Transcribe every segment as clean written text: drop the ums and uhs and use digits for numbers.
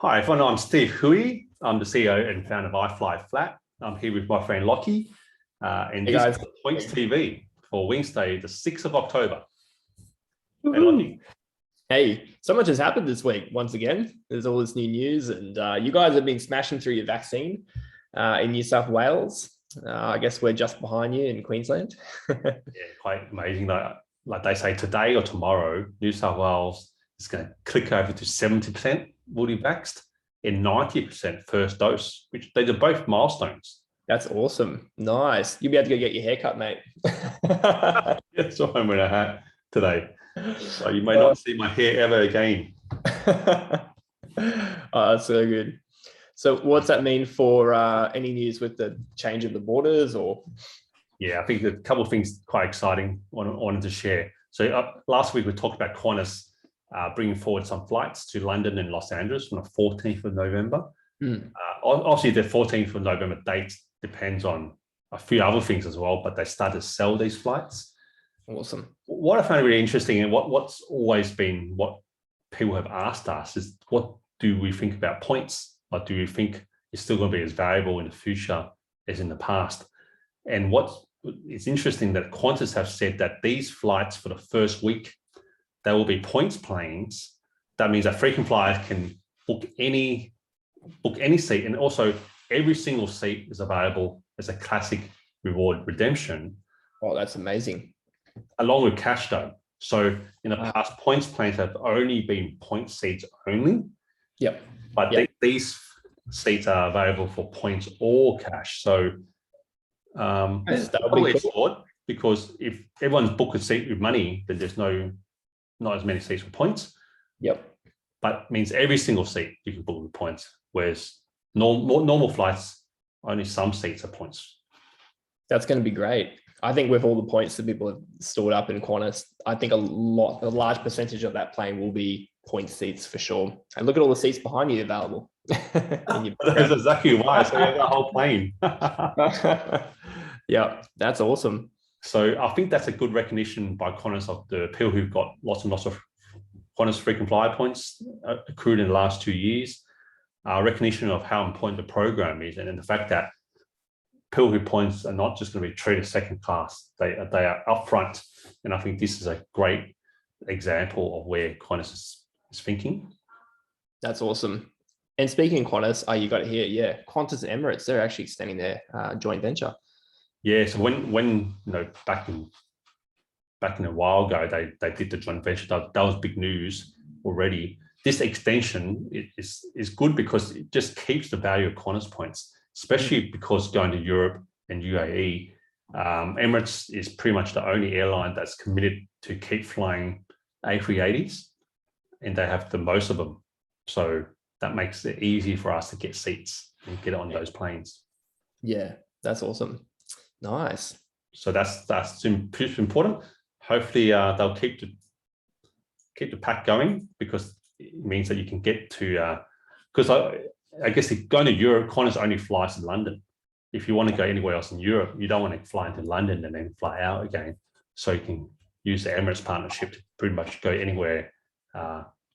Hi, everyone. I'm Steve Hui. I'm the CEO and founder of iFlyFlat. I'm here with my friend Lockie, and Hey this guys. is PointsTV for Wednesday, the 6th of October. Hey, Woohoo. Lockie. Hey, so much has happened this week. Once again, there's all this new news, and you guys have been smashing through your vaccine in New South Wales. I guess we're just behind you in Queensland. Yeah, quite amazing. Like they say, today or tomorrow, New South Wales is going to click over to 70% fully vaxxed and 90% first dose, which they are both milestones. That's awesome. Nice. You'll be able to go get your haircut, mate. That's what I'm wearing a hat today. So you may not see my hair ever again. Oh, that's so good. So what's that mean for any news with the change of the borders or? Yeah, I think a couple of things quite exciting I wanted to share. So last week we talked about Qantas bringing forward some flights to London and Los Angeles from the 14th of November. Obviously, the 14th of November date depends on a few other things as well, but they start to sell these flights. Awesome. What I found really interesting and what's always been what people have asked us is, what do we think about points? Or do you think it's still going to be as valuable in the future as in the past? And it's interesting that Qantas have said that these flights for the first week, they will be points planes. That means that frequent flyers can book any seat, and also every single seat is available as a classic reward redemption. Oh, that's amazing. Along with cash though. So in the past, points planes have only been point seats only. Yep. But these seats are available for points or cash. So this is totally explored, because if everyone's booked a seat with money, then there's not as many seats with points. Yep. But it means every single seat you can book with points, whereas normal flights, only some seats are points. That's going to be great. I think with all the points that people have stored up in Qantas, I think a large percentage of that plane will be point seats for sure. And look at all the seats behind you available. That's exactly why. So you have the whole plane. Yeah, that's awesome. So I think that's a good recognition by Qantas of the people who've got lots and lots of Qantas frequent flyer points accrued in the last 2 years. Recognition of how important the program is, and the fact that people who points are not just going to be treated second class. They are upfront, and I think this is a great example of where Qantas is thinking. That's awesome. And speaking of Qantas, you got it here. Yeah, Qantas and Emirates, they're actually extending their joint venture. Yeah, so when back in a while ago, they did the joint venture. That was big news already. This extension is good because it just keeps the value of Qantas points, especially because going to Europe and UAE, Emirates is pretty much the only airline that's committed to keep flying A380s, and they have the most of them. So that makes it easy for us to get seats and get on those planes. Yeah, that's awesome. Nice. So that's important. Hopefully they'll keep the pack going, because it means that you can get to, because I guess if going to Europe, Qantas only flies to London. If you want to go anywhere else in Europe, you don't want to fly into London and then fly out again. So you can use the Emirates partnership to pretty much go anywhere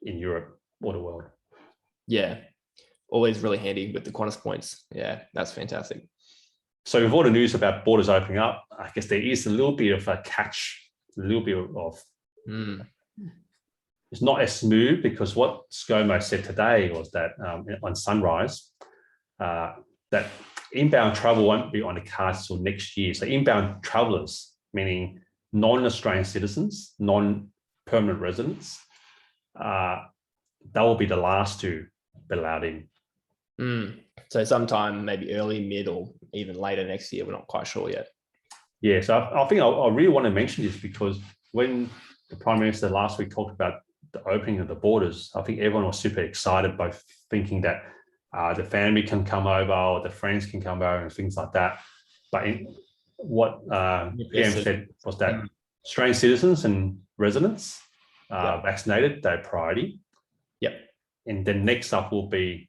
in Europe or the world. Yeah, always really handy with the Qantas points. Yeah, that's fantastic. So with all the news about borders opening up, I guess there is a little bit of a catch, a little bit of... It's not as smooth, because what ScoMo said today was that on Sunrise, that inbound travel won't be on the cards till next year. So inbound travellers, meaning non-Australian citizens, non-permanent residents, they will be the last to be allowed in. So sometime maybe early, mid, or even later next year. We're not quite sure yet. Yeah, so I think I really want to mention this, because when the Prime Minister last week talked about the opening of the borders, I think everyone was super excited, both thinking that the family can come over or the friends can come over and things like that. But what PM said was that Australian citizens and residents vaccinated, they're priority. Yep. And then next up will be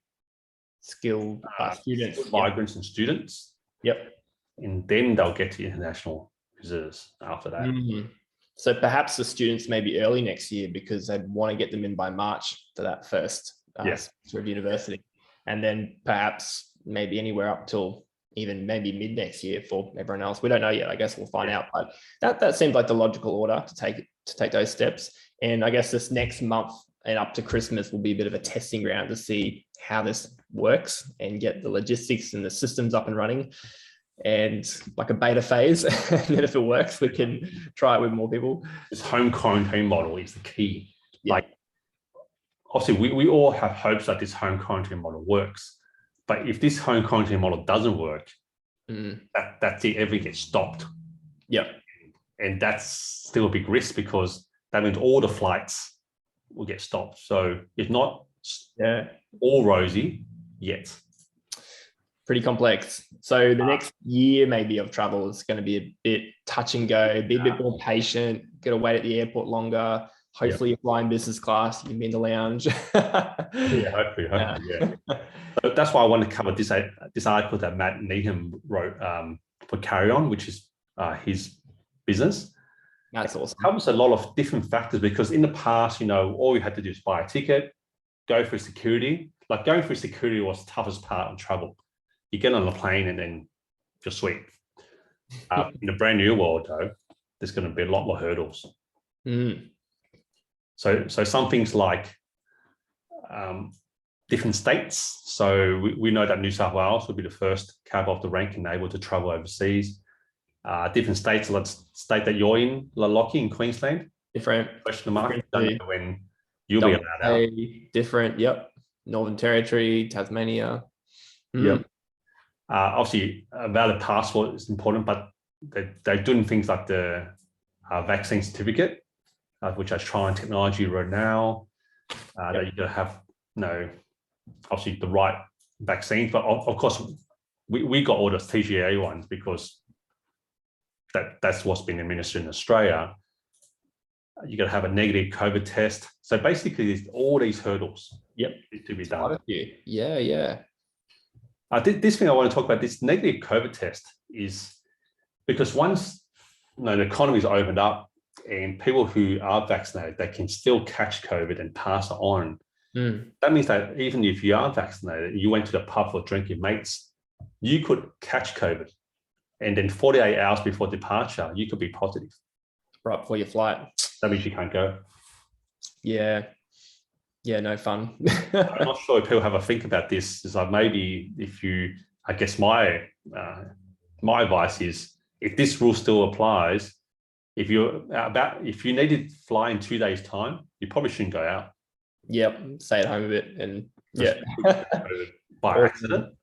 skilled students, migrants and students. Yep. And then they'll get to international visitors after that. So perhaps the students may be early next year, because they'd want to get them in by March to that first semester of university, and then perhaps maybe anywhere up till even maybe mid next year for everyone else. We don't know yet. I guess we'll find out. But that seems like the logical order to take those steps. And I guess this next month and up to Christmas will be a bit of a testing ground to see how this works and get the logistics and the systems up and running, and like a beta phase. And then if it works, we can try it with more people. This home quarantine model is the key. Yeah. Like, obviously, we all have hopes that this home quarantine model works. But if this home quarantine model doesn't work, that's it. Everything gets stopped. Yeah. And that's still a big risk, because that means all the flights will get stopped. So it's not all rosy yet. Pretty complex. So the next year maybe of travel is going to be a bit touch and go, be a bit more patient, got to wait at the airport longer. Hopefully you're flying business class, you can be in the lounge. Hopefully. So that's why I want to cover this article that Matt Needham wrote for Carry On, which is his business. That's awesome. It covers a lot of different factors, because in the past, all you had to do is buy a ticket, go through security. Like, going through security was the toughest part of travel. You get on a plane and then just sweet. In a brand new world, though, there's going to be a lot more hurdles. So some things like different states. So we know that New South Wales will be the first cab off the rank and able to travel overseas. Different states, let's state that you're in, Lockie in Queensland. Different. Question mark. Don't know when you'll be allowed out. Different, yep. Northern Territory, Tasmania. Yep. Obviously, a valid passport is important, but they're doing things like the vaccine certificate, which is trying technology right now. That you got to have, obviously the right vaccines. But of course, we got all those TGA ones because that's what's been administered in Australia. You got to have a negative COVID test. So basically, there's all these hurdles. To be done. Yeah. This thing I want to talk about, this negative COVID test, is because once the economy's opened up and people who are vaccinated, they can still catch COVID and pass it on. That means that even if you are vaccinated, you went to the pub for a drink with mates, you could catch COVID. And then 48 hours before departure, you could be positive. Right before your flight. That means you can't go. Yeah, no fun. I'm not sure if people have a think about this. Is like, maybe I guess my advice is, if this rule still applies, if you need to fly in 2 days' time, you probably shouldn't go out. Yep, stay at home a bit and by accident.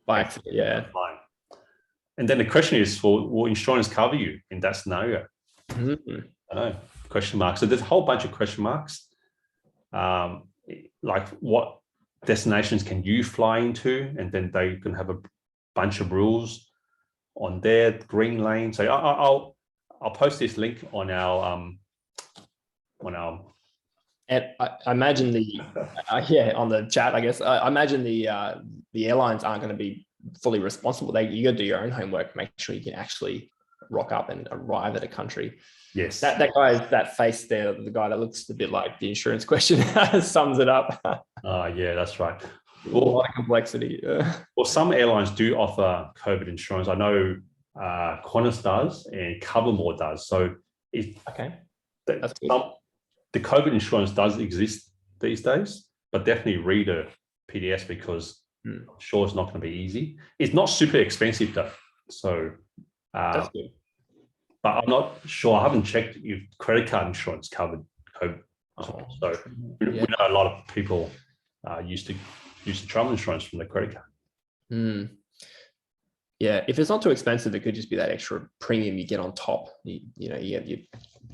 Fine. And then the question is, will insurance cover you in that scenario? I don't know. Question marks. So there's a whole bunch of question marks. Like, what destinations can you fly into? And then they can have a bunch of rules on their green lane. So I'll post this link on our And I imagine on the chat, I guess. I imagine the airlines aren't going to be fully responsible. You got to do your own homework, make sure you can actually rock up and arrive at a country. Yes. That face there, the guy that looks a bit like the insurance question, sums it up. Yeah, that's right. A lot of complexity. Well, some airlines do offer COVID insurance. I know Qantas does and Covermore does. So that's good. The COVID insurance does exist these days, but definitely read a PDS, because I'm sure it's not going to be easy. It's not super expensive though. So that's good. But I'm not sure. I haven't checked if credit card insurance covered COVID. So we know a lot of people used to use the travel insurance from their credit card. Yeah, if it's not too expensive, it could just be that extra premium you get on top. You have your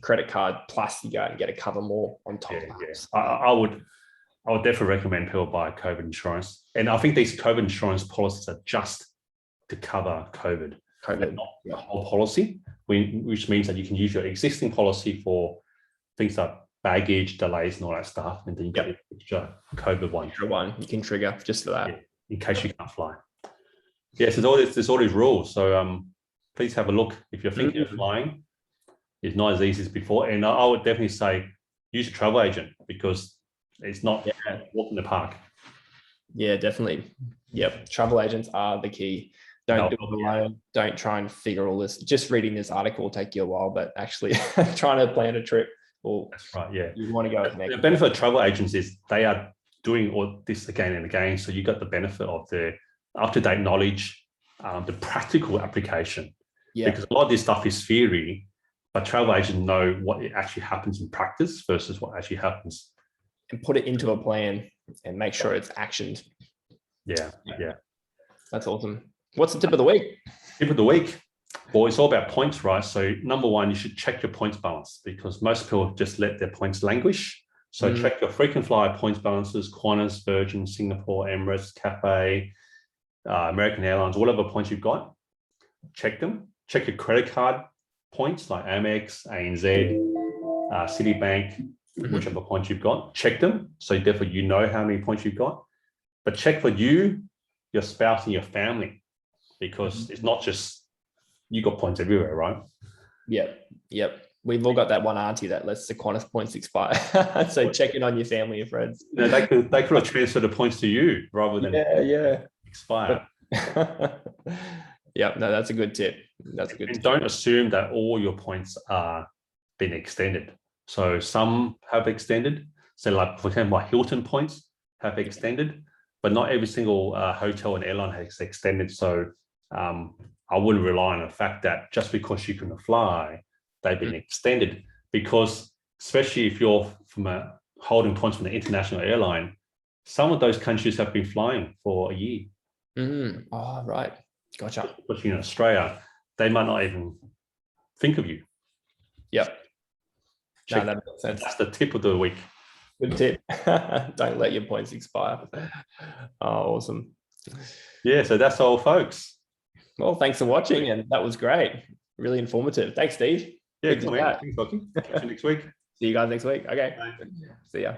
credit card plus you go out and get a cover more on top. I would definitely recommend people buy COVID insurance. And I think these COVID insurance policies are just to cover COVID. Not the whole policy, which means that you can use your existing policy for things like baggage, delays, and all that stuff. And then you get an extra COVID one. You can trigger just for that. In case you can't fly. Yes, there's all these rules. So please have a look. If you're thinking of flying, it's not as easy as before. And I would definitely say use a travel agent, because it's not walk in the park. Yeah, definitely. Yep. Travel agents are the key. Don't do it alone. Don't try and figure all this. Just reading this article will take you a while, but actually trying to plan a trip, or That's right. Yeah. you want to go with The benefit of travel agents is they are doing all this again and again. So you got the benefit of the up-to-date knowledge, the practical application. Yeah. Because a lot of this stuff is theory, but travel agents know what it actually happens in practice versus what actually happens. And put it into a plan and make sure it's actioned. Yeah. That's awesome. What's the tip of the week? Tip of the week. Well, it's all about points, right? So number one, you should check your points balance, because most people just let their points languish. So check your frequent flyer points balances, Qantas, Virgin, Singapore, Emirates, Cathay, American Airlines, whatever points you've got. Check them. Check your credit card points like Amex, ANZ, Citibank, whichever points you've got. Check them. So therefore you know how many points you've got. But check for you, your spouse, and your family, because it's not just you got points everywhere, right? Yep. We've all got that one auntie that lets the Qantas points expire. So check in on your family and friends. They could have transferred the points to you rather than expire. Yeah, no, that's a good tip. That's a good tip. Don't assume that all your points are being extended. So some have extended. So like, for example, my Hilton points have extended, but not every single hotel and airline has extended. So I wouldn't rely on the fact that just because you can fly, they've been extended, because especially if you're holding points from the international airline, some of those countries have been flying for a year. Oh, right. Gotcha. Especially in Australia, they might not even think of you. Yep. No, that makes sense. That's the tip of the week. Good tip. Don't let your points expire. Oh, awesome. Yeah, so that's all, folks. Well, thanks for watching, and that was great. Really informative. Thanks, Steve. Yeah, cool, man. Thanks, Lockie. Catch you next week. See you guys next week. Okay. Bye. See ya.